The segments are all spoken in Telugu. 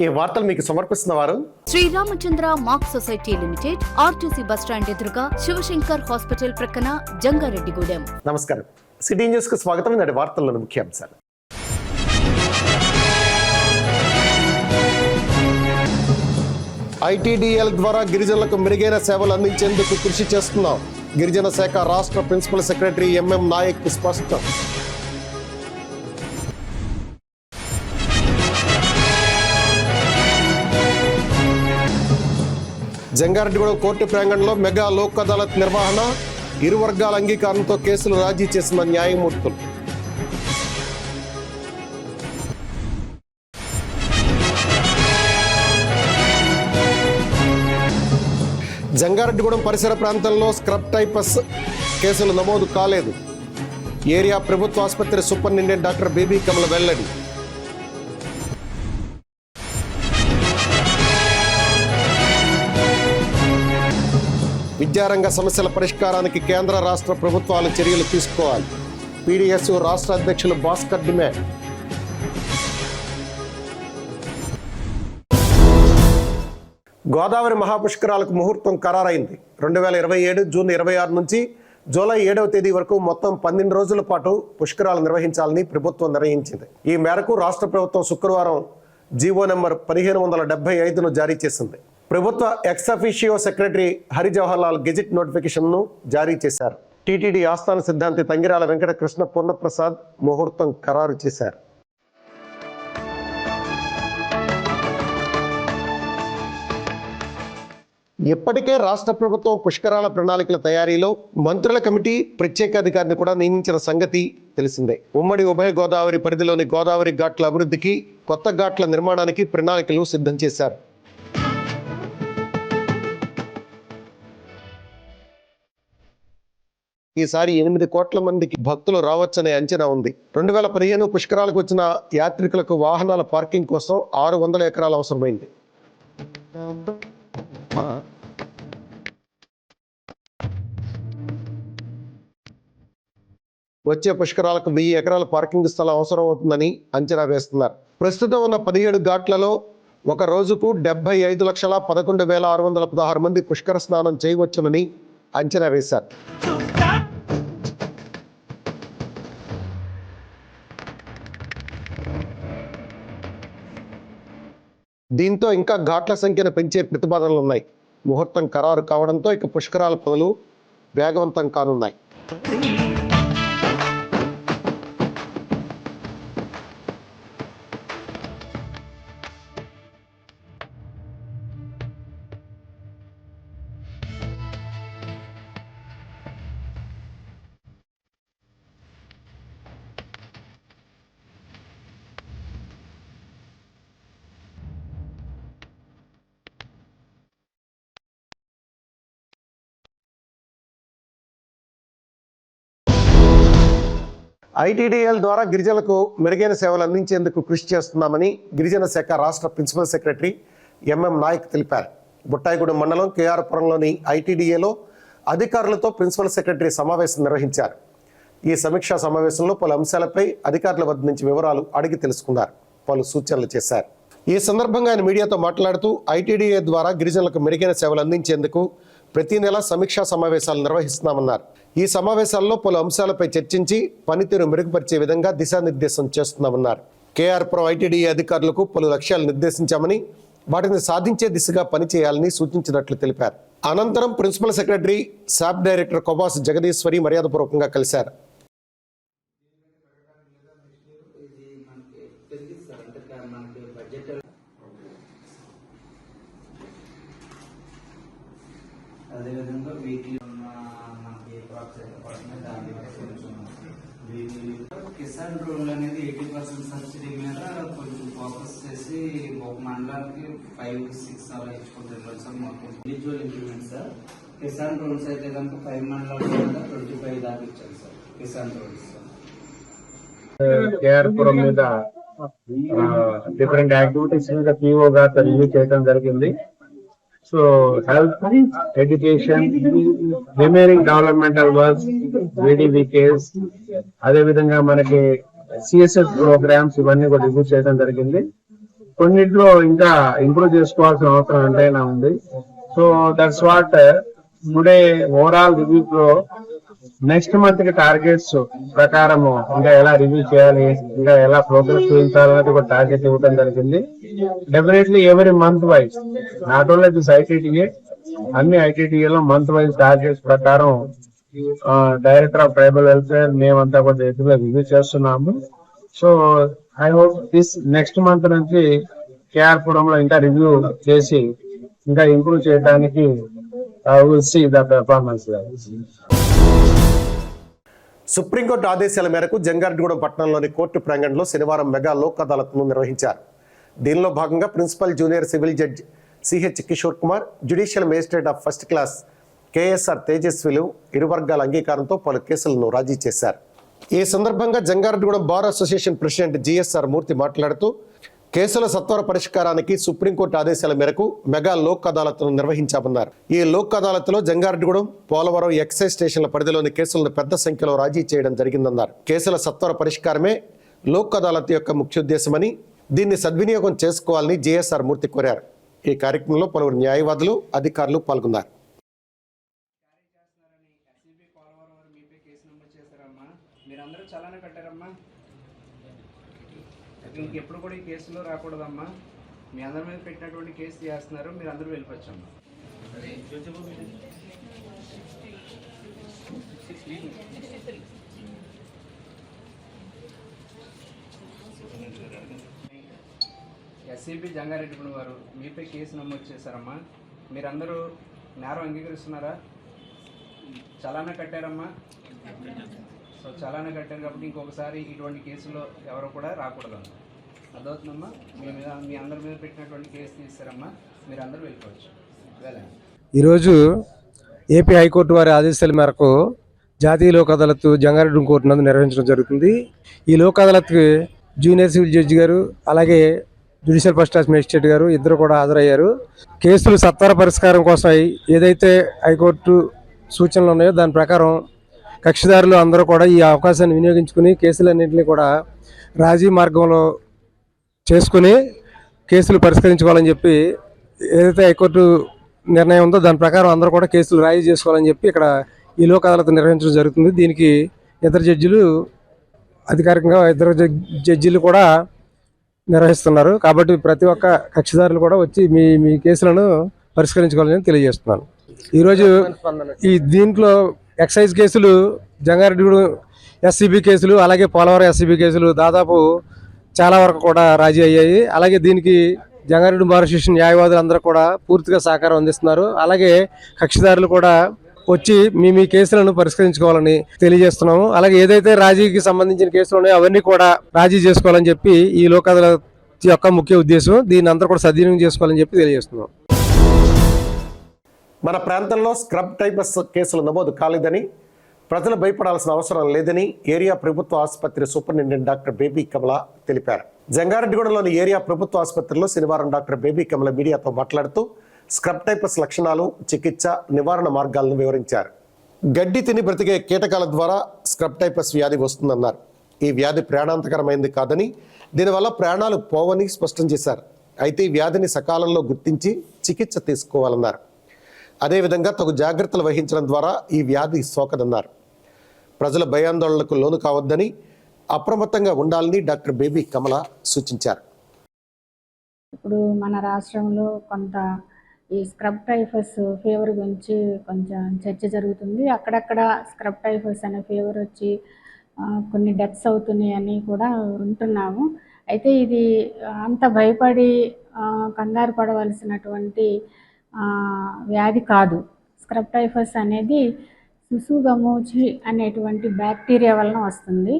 ఈ వార్తలు మీకు సమర్పిస్తున్న వారు Sriramachandra mark society limited, RTC bus stand ఎదురుగా, శివశంకర్ హాస్పిటల్ ప్రక్కన, జంగారెడ్డిగూడెం. నమస్కారం. సిటీ న్యూస్ కు స్వాగతం. నాటి వార్తల్లోని ముఖ్యాంశాలు. ఐటీడీఎల్ ద్వారా గిరిజనులకు మెరుగైన సేవలు అందించేందుకు కృషి చేస్తున్నాం. గిరిజన శాఖ రాష్ట్ర ప్రిన్సిపల్ సెక్రటరీ ఎంఎం నాయక్ స్పష్టం. జంగారెడ్డిగూడెం కోర్టు ప్రాంగణంలో మెగా లోక్ అదాలత్ నిర్వహణ, ఇరు వర్గాల అంగీకారంతో కేసులు రాజీ చేసిన న్యాయమూర్తులు. జంగారెడ్డిగూడెం పరిసర ప్రాంతంలో స్క్రబ్ టైపస్ కేసులు నమోదు కాలేదు. ఏరియా ప్రభుత్వ ఆసుపత్రి సూపరింటెండెంట్ డాక్టర్ బేబీ కమల వెల్లడి. విద్యారంగ సమస్యల పరిష్కారానికి కేంద్ర రాష్ట్ర ప్రభుత్వాలు చర్యలు తీసుకోవాలి. పీడీఎస్ రాష్ట్ర అధ్యక్షులు భాస్కర్ డిమాండ్. గోదావరి మహాపుష్కరాలకు ముహూర్తం ఖరారైంది. 2027 జూన్ 26 నుంచి జూలై 7వ తేదీ వరకు మొత్తం 12 రోజుల పాటు పుష్కరాలు నిర్వహించాలని ప్రభుత్వం నిర్ణయించింది. ఈ మేరకు రాష్ట్ర ప్రభుత్వం శుక్రవారం జీవో నెంబర్ 1575ను జారీ చేసింది. ప్రభుత్వ ex officio secretary Hari Jawahar Lal gazette నోటిఫికేషన్ను జారీ చేశారు. టీటీడీ ఆస్థాన సిద్ధాంతి తంగిరాల వెంకట కృష్ణ పూర్ణప్రసాద్ ముహూర్తం ఖరారు చేశారు. ఇప్పటికే రాష్ట్ర ప్రభుత్వం పుష్కరాల ప్రణాళికల తయారీలో మంత్రుల కమిటీ ప్రత్యేక అధికారిని కూడా నియమించిన సంగతి తెలిసిందే. ఉమ్మడి ఉభయ గోదావరి పరిధిలోని గోదావరి ఘాట్ల అభివృద్ధికి, కొత్త ఘాట్ల నిర్మాణానికి ప్రణాళికలు సిద్ధం చేశారు. ఈసారి 8 కోట్ల మందికి భక్తులు రావచ్చనే అంచనా ఉంది. 2015 పుష్కరాలకు వచ్చిన యాత్రికులకు వాహనాల పార్కింగ్ కోసం 600 ఎకరాలు అవసరమైంది. వచ్చే పుష్కరాలకు 1000 ఎకరాల పార్కింగ్ స్థలం అవసరం అవుతుందని అంచనా వేస్తున్నారు. ప్రస్తుతం ఉన్న 17 ఘాట్లలో ఒక రోజుకు 75,11,616 మంది పుష్కర స్నానం చేయవచ్చునని అంచనా వేశారు. దీంతో ఇంకా ఘాట్ల సంఖ్యను పెంచే ప్రతిపాదనలు ఉన్నాయి. ముహూర్తం ఖరారు కావడంతో ఇక పుష్కరాల పనులు వేగవంతం కానున్నాయి. ఐటీడీఎల్ ద్వారా గిరిజనులకు మెరుగైన సేవలు అందించేందుకు కృషి చేస్తున్నామని గిరిజన శాఖ రాష్ట్ర ప్రిన్సిపల్ సెక్రటరీ ఎంఎం నాయక్ తెలిపారు. బుట్టాయిగూడెం మండలం కేఆర్పురంలోని ఐటీడీఏలో అధికారులతో ప్రిన్సిపల్ సెక్రటరీ సమావేశం నిర్వహించారు. ఈ సమీక్షా సమావేశంలో పలు అంశాలపై అధికారుల వద్ద నుంచి వివరాలు అడిగి తెలుసుకున్నారు. పలు సూచనలు చేశారు. ఈ సందర్భంగా ఆయన మీడియాతో మాట్లాడుతూ ఐటీడీఏ ద్వారా గిరిజనులకు మెరుగైన సేవలు అందించేందుకు ప్రతి నెల సమీక్షా సమావేశాలు నిర్వహిస్తున్నామన్నారు. ఈ సమావేశాల్లో పలు అంశాలపై చర్చించి పనితీరు మెరుగుపరిచే విధంగా దిశానిర్దేశం చేస్తున్నామన్నారు. కేఆర్పురం ఐటీడీఏ అధికారులకు పలు లక్ష్యాలు నిర్దేశించామని, వాటిని సాధించే దిశగా పనిచేయాలని సూచించినట్లు తెలిపారు. అనంతరం ప్రిన్సిపల్ సెక్రటరీ, శాప్ డైరెక్టర్ కొబాస్ జగదీశ్వరి మర్యాదపూర్వకంగా కలిశారు. అదేవిధంగా వీటిలో మనకి కిసాన్ డ్రోన్ అనేది 80% సబ్సిడీ మీద కొంచెం ఫోకస్ చేసి ఒక మండలానికి 5-6 అలా ఇచ్చుకుంటున్నారు సార్. మాకు individual implement sir. Kisan drones అయితే కనుక 5 మండలాల మీద 25 దాకా ఇచ్చారు సార్ కిసాన్ డ్రోన్స్. కేఆర్పురం మీద డిఫరెంట్ యాక్టివిటీస్ మీద పీఓగా రివ్యూ చేయడం జరిగింది. So health, education, remaining developmental works, VDVKs, అదే విధంగా మనకి CSS ప్రోగ్రామ్స్ ఇవన్నీ కూడా రివ్యూ చేయడం జరిగింది. కొన్నిట్లో ఇంకా ఇంప్రూవ్ చేసుకోవాల్సిన అవసరం ఎంతైనా ఉంది. So that's what today overall review లో నెక్స్ట్ మంత్ కి టార్గెట్స్ ప్రకారము ఇంకా ఎలా రివ్యూ చేయాలి, ఇంకా ఎలా ప్రోగ్రెస్ చూపించాలనేది ఒక టార్గెట్ ఇవ్వడం జరిగింది. Definitely every month wise, not only this ITDA, అన్ని ఐటీటీఏలో మంత్ వైజ్ టార్గెట్స్ ప్రకారం డైరెక్టర్ ఆఫ్ ట్రైబల్ వెల్ఫేర్ మేమంతా కూడా ఎక్కువగా రివ్యూ చేస్తున్నాము. So I hope this next month నుంచి కేఆర్ పురంలో ఇంకా రివ్యూ చేసి ఇంకా ఇంప్రూవ్ చేయడానికి will see the performance. Supreme court ఆదేశాల మేరకు జంగారెడ్డిగూడెం పట్టణంలోని కోర్టు ప్రాంగణంలో శనివారం మెగా లోక్ అదాలత్ను నిర్వహించారు. దీనిలో భాగంగా principal junior civil judge CH Kishore Kumar, judicial magistrate of first class KSR తేజస్విలు ఇరు వర్గాల అంగీకారంతో పలు కేసులను రాజీ చేశారు. ఈ సందర్భంగా Jangareddygudem bar association president GSR Murthy మాట్లాడుతూ కేసుల సత్వర పరిష్కారానికి సుప్రీంకోర్టు ఆదేశాల మేరకు మెగా లోక్ అదాలత్ను నిర్వహించామన్నారు. ఈ లోక్ అదాలత్లో జంగారెడ్డిగూడెం, పోలవరం ఎక్సైజ్ స్టేషన్ల పరిధిలోని కేసులను పెద్ద సంఖ్యలో రాజీ చేయడం జరిగిందన్నారు. కేసుల సత్వర పరిష్కారమే లోక్ అదాలత్ యొక్క ముఖ్య ఉద్దేశమని, దీన్ని సద్వినియోగం చేసుకోవాలని జిఎస్ఆర్ మూర్తి కోరారు. ఈ కార్యక్రమంలో పలువురు న్యాయవాదులు, అధికారులు పాల్గొన్నారు. మీరందరూ చలానా కట్టారమ్మా, ఇంకెప్పుడు కూడా ఈ కేసులో రాకూడదమ్మా. మీ అందరి మీద పెట్టినటువంటి కేసు చేస్తున్నారు, మీరు అందరూ వెళ్ళిపోవచ్చమ్మా. ఎస్సీబీ జంగారెడ్డిగూడెం వారు మీపై కేసు నమోదు చేశారమ్మా. మీరందరూ నేరం అంగీకరిస్తున్నారా? చలానా కట్టారమ్మా. సో చలానా కట్టారు కాబట్టి ఇంకొకసారి ఇటువంటి కేసులో ఎవరు కూడా రాకూడదమ్మా. అదవుతుందమ్మా. మీ అందరి మీద పెట్టినటువంటి కేసు తీస్తారమ్మా, మీరు అందరూ వెళ్ళిపోవచ్చు. వెళ్ళండి. ఈరోజు ఏపీ హైకోర్టు వారి ఆదేశాల మేరకు జాతీయ లోక్ అదాలత్ జంగారెడ్డిగూడెం కోర్టు నందు నిర్వహించడం జరుగుతుంది. ఈ లోక్ అదాలత్కి జూనియర్ సివిల్ జడ్జి గారు, అలాగే జ్యుడిషియల్ ఫస్ట్ క్లాస్ మేజిస్ట్రేట్ గారు ఇద్దరు కూడా హాజరయ్యారు. కేసులు సత్వర పరిష్కారం కోసం ఏదైతే హైకోర్టు సూచనలు ఉన్నాయో దాని ప్రకారం కక్షిదారులు అందరూ కూడా ఈ అవకాశాన్ని వినియోగించుకుని కేసులన్నింటినీ కూడా రాజీ మార్గంలో చేసుకుని కేసులు పరిష్కరించుకోవాలని చెప్పి ఏదైతే హైకోర్టు నిర్ణయం ఉందో దాని ప్రకారం అందరూ కూడా కేసులు రాజీ చేసుకోవాలని చెప్పి ఇక్కడ ఈ లోక్ అదాలత్ నిర్వహించడం జరుగుతుంది. దీనికి ఇద్దరు జడ్జిలు అధికారికంగా ఇద్దరు జడ్జిలు కూడా నిర్వహిస్తున్నారు. కాబట్టి ప్రతి ఒక్క కక్షిదారులు కూడా వచ్చి మీ కేసులను పరిష్కరించుకోవాలని తెలియజేస్తున్నాను. ఈరోజు దీంట్లో ఎక్సైజ్ కేసులు, జంగారెడ్డిగూడెం ఎస్సీబీ కేసులు, అలాగే పోలవరం ఎస్సీబీ కేసులు దాదాపు చాలా వరకు కూడా రాజీ అయ్యాయి. అలాగే దీనికి జంగారెడ్డిగూడెం బార్ అసోసియేషన్ న్యాయవాదులు అందరూ కూడా పూర్తిగా సహకారం అందిస్తున్నారు. అలాగే కక్షిదారులు కూడా వచ్చి మీ కేసులను పరిష్కరించుకోవాలని తెలియజేస్తున్నాము. అలాగే ఏదైతే రాజీకి సంబంధించిన కేసులు ఉన్నాయో అవన్నీ కూడా రాజీ చేసుకోవాలని చెప్పి ఈ లోక్ అదాలత్ యొక్క ముఖ్య ఉద్దేశం. దీన్ని అందరూ కూడా సద్వినియోగం చేసుకోవాలని చెప్పి తెలియజేస్తున్నాం. మన ప్రాంతంలో స్క్రబ్ టైపస్ కేసులు నమోదు కాలేదని, ప్రజలు భయపడాల్సిన అవసరం లేదని ఏరియా ప్రభుత్వ ఆసుపత్రి సూపరింటెండెంట్ డాక్టర్ బేబీ కమల తెలిపారు. జంగారెడ్డిగూడెంలోని ఏరియా ప్రభుత్వ ఆసుపత్రిలో శనివారం డాక్టర్ బేబీ కమల మీడియాతో మాట్లాడుతూ స్క్రబ్ టైపస్ లక్షణాలు, చికిత్స, నివారణ మార్గాలను వివరించారు. గడ్డి తిని బ్రతికే కీటకాల ద్వారా స్క్రబ్ టైపస్ వ్యాధి వస్తుందన్నారు. ఈ వ్యాధి ప్రాణాంతకరమైంది కాదని, దీనివల్ల ప్రాణాలు పోవని స్పష్టం చేశారు. అయితే ఈ వ్యాధిని సకాలంలో గుర్తించి చికిత్స తీసుకోవాలన్నారు. అదేవిధంగా తగు జాగ్రత్తలు వహించడం ద్వారా ఈ వ్యాధి సోకదన్నారు. ప్రజల భయాందోళనకు లోను కావద్దని, అప్రమత్తంగా ఉండాలని డాక్టర్ బేబీ కమల సూచించారు. ఇప్పుడు మన రాష్ట్రంలో కొంత ఈ స్క్రబ్ టైఫస్ ఫీవర్ గురించి కొంచెం చర్చ జరుగుతుంది. అక్కడక్కడ స్క్రబ్ టైఫస్ అనే ఫీవర్ వచ్చి కొన్ని డెత్స్ అవుతున్నాయి అని కూడా వింటున్నాము. అయితే ఇది అంత భయపడి కంగారు పడవలసినటువంటి వ్యాధి కాదు. స్క్రబ్ టైఫస్ అనేది సుసుగమోచి అనేటువంటి బ్యాక్టీరియా వలన వస్తుంది.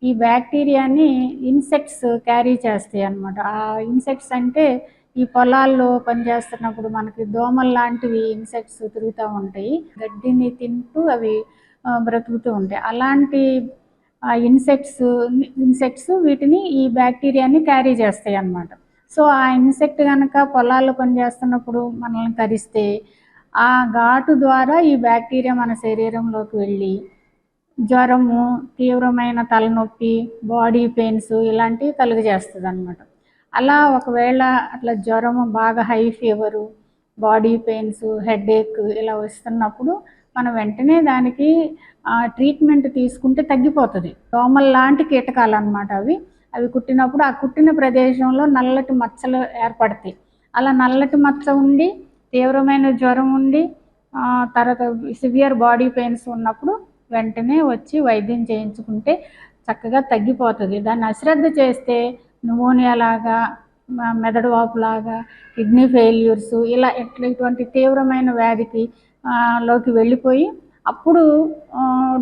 ఈ బ్యాక్టీరియాని ఇన్సెక్ట్స్ క్యారీ చేస్తాయి అన్నమాట. ఆ ఇన్సెక్ట్స్ అంటే ఈ పొలాల్లో పనిచేస్తున్నప్పుడు మనకి దోమలు లాంటివి ఇన్సెక్ట్స్ తిరుగుతూ ఉంటాయి, గడ్డిని తింటూ అవి బ్రతుకుతూ ఉంటాయి. అలాంటి ఇన్సెక్ట్స్ వీటిని ఈ బ్యాక్టీరియాని క్యారీ చేస్తాయి అన్నమాట. సో ఆ ఇన్సెక్ట్ కనుక పొలాల్లో పనిచేస్తున్నప్పుడు మనల్ని కరిస్తే ఆ ఘాటు ద్వారా ఈ బ్యాక్టీరియా మన శరీరంలోకి వెళ్ళి జ్వరము, తీవ్రమైన తలనొప్పి, బాడీ పెయిన్స్ ఇలాంటివి కలుగజేస్తుంది అన్నమాట. అలా ఒకవేళ అట్లా జ్వరం బాగా high fever, body pains, headache ఇలా వస్తున్నప్పుడు మనం వెంటనే దానికి ట్రీట్మెంట్ తీసుకుంటే తగ్గిపోతుంది. దోమల లాంటి కీటకాలు అన్నమాట అవి కుట్టినప్పుడు ఆ కుట్టిన ప్రదేశంలో నల్లటి మచ్చలు ఏర్పడతాయి. అలా నల్లటి మచ్చ ఉండి తీవ్రమైన జ్వరం ఉండి తర్వాత సివియర్ బాడీ పెయిన్స్ ఉన్నప్పుడు వెంటనే వచ్చి వైద్యం చేయించుకుంటే చక్కగా తగ్గిపోతుంది. దాన్ని అశ్రద్ధ చేస్తే న్యూమోనియా లాగా, మెదడు వాపులాగా, కిడ్నీ ఫెయిల్యూర్స్ ఇలా ఇటువంటి తీవ్రమైన వ్యాధికి లోకి వెళ్ళిపోయి అప్పుడు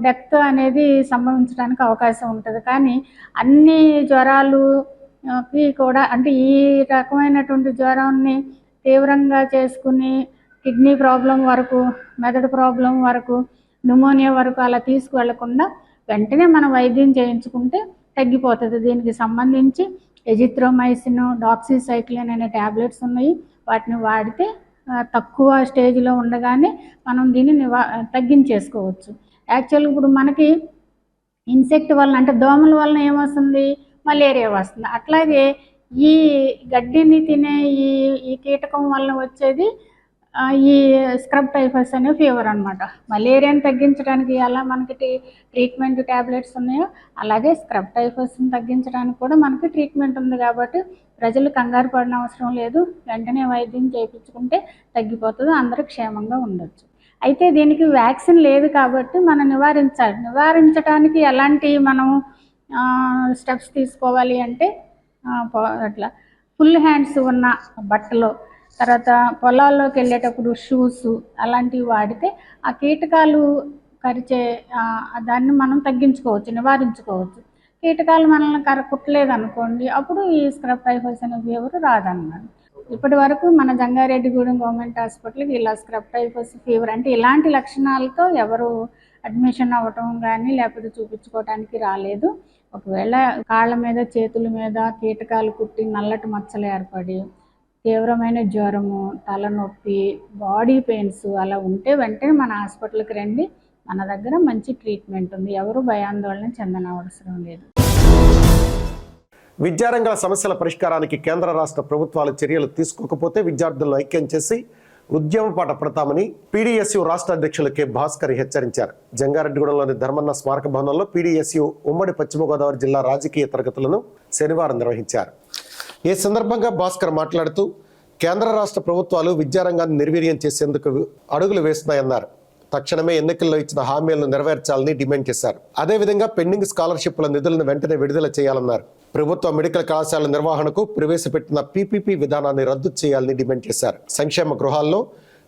డెత్ అనేది సంభవించడానికి అవకాశం ఉంటుంది. కానీ అన్ని జ్వరాలుకి కూడా అంటే ఈ రకమైనటువంటి జ్వరాన్ని తీవ్రంగా చేసుకుని కిడ్నీ ప్రాబ్లం వరకు, మెదడు ప్రాబ్లం వరకు, న్యూమోనియా వరకు అలా తీసుకువెళ్లకుండా వెంటనే మనం వైద్యం చేయించుకుంటే తగ్గిపోతుంది. దీనికి సంబంధించి ఎజిత్రోమైసిన్, డాక్సీసైక్లిన్ అనే ట్యాబ్లెట్స్ ఉన్నాయి. వాటిని వాడితే తక్కువ స్టేజ్లో ఉండగానే మనం దీన్ని తగ్గించేసుకోవచ్చు. యాక్చువల్గా ఇప్పుడు మనకి ఇన్సెక్ట్ వలన అంటే దోమల వలన ఏమొస్తుంది, మలేరియా వస్తుంది. అట్లాగే ఈ గడ్డిని తినే ఈ కీటకం వలన వచ్చేది ఈ స్క్రబ్ టైఫస్ అనే ఫీవర్ అనమాట. మలేరియాని తగ్గించడానికి ఎలా మనకి ట్రీట్మెంట్ ట్యాబ్లెట్స్ ఉన్నాయో అలాగే స్క్రబ్ టైఫస్ని తగ్గించడానికి కూడా మనకి ట్రీట్మెంట్ ఉంది. కాబట్టి ప్రజలు కంగారు పడిన అవసరం లేదు. వెంటనే వైద్యం చేయించుకుంటే తగ్గిపోతుంది, అందరూ క్షేమంగా ఉండొచ్చు. అయితే దీనికి వ్యాక్సిన్ లేదు కాబట్టి మనం నివారించడానికి ఎలాంటి మనం స్టెప్స్ తీసుకోవాలి అంటే అట్లా ఫుల్ హ్యాండ్స్ ఉన్న బట్టలు, తర్వాత పొలాల్లోకి వెళ్ళేటప్పుడు షూస్ అలాంటివి వాడితే ఆ కీటకాలు కరిచే దాన్ని మనం తగ్గించుకోవచ్చు, నివారించుకోవచ్చు. కీటకాలు మనల్ని కుట్టలేదు అనుకోండి, అప్పుడు ఈ స్క్రబ్ టైఫస్ అనే ఫీవర్ రాదన్నమాట. ఇప్పటి వరకు మన జంగారెడ్డిగూడెం గవర్నమెంట్ హాస్పిటల్కి ఇలా స్క్రబ్ టైఫస్ ఫీవర్ అంటే ఇలాంటి లక్షణాలతో ఎవరు అడ్మిషన్ అవ్వటం కానీ లేకపోతే చూపించుకోవడానికి రాలేదు. ఒకవేళ కాళ్ళ మీద, చేతుల మీద కీటకాలు కుట్టి నల్లటి మచ్చలు ఏర్పడి తీవ్రమైన జ్వరము, తలనొప్పి, బాడీ పెయిన్స్ అలా ఉంటే వెంటనే మన హాస్పిటల్కి రండి. మన దగ్గర మంచి ట్రీట్మెంట్ ఉంది. ఎవరు భయాందోళన చెందనవసరం లేదు. విద్యారంగ సమస్యల పరిష్కారానికి కేంద్ర రాష్ట్ర ప్రభుత్వాలు చర్యలు తీసుకోకపోతే విద్యార్థులను ఐక్యం చేసి ఉద్యమ పాట పడతామని పీడీఎస్యు రాష్ట్ర అధ్యక్షులు కె భాస్కర్ హెచ్చరించారు. జంగారెడ్డిగూడెంలోని ధర్మన్న స్మారక భవనంలో పీడీఎస్యు ఉమ్మడి పశ్చిమ గోదావరి జిల్లా రాజకీయ తరగతులను శనివారం నిర్వహించారు. ఈ సందర్భంగా భాస్కర్ మాట్లాడుతూ కేంద్ర రాష్ట్ర ప్రభుత్వాలు విద్యారంగాన్ని నిర్వీర్యం చేసేందుకు అడుగులు వేస్తున్నాయన్నారు. తక్షణమే ఎన్నికల్లో ఇచ్చిన హామీలను నెరవేర్చాలని డిమాండ్ చేశారు. అదేవిధంగా పెండింగ్ స్కాలర్షిప్ల నిధులను వెంటనే విడుదల చేయాలన్నారు. ప్రభుత్వ మెడికల్ కళాశాల నిర్వహణకు ప్రవేశపెట్టిన పీపీపీ విధానాన్ని రద్దు చేయాలని డిమాండ్ చేశారు. సంక్షేమ గృహాల్లో